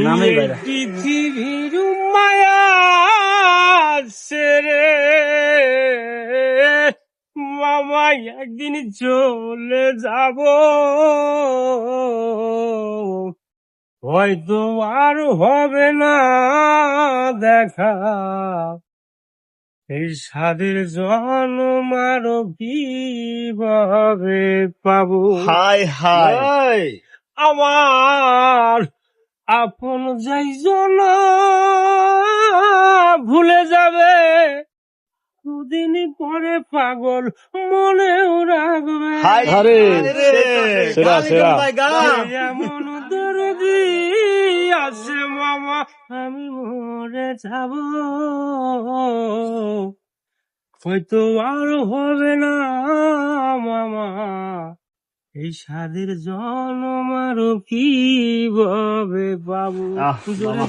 নামেই বাইরা পৃথিবীর মায়া ছেড়ে মামা একদিন চলে যাব, হয়তো আর হবে না দেখা। এই স্বাদের জন্ম আরো কিভাবে পাবো? হাই হাই হাই আমার আপন যাইজন ভুলে যাবে, দুদিন পরে পাগল মনেও রাখবে। হাই আরে, রে সেরা, সেরা। এমন দরদি আছে মামা, আমি মরে যাব, হয়তো আর হবে না মামা। এই স্বাদের জন্ম আরো কিভাবে পাবো? আহ, মামা।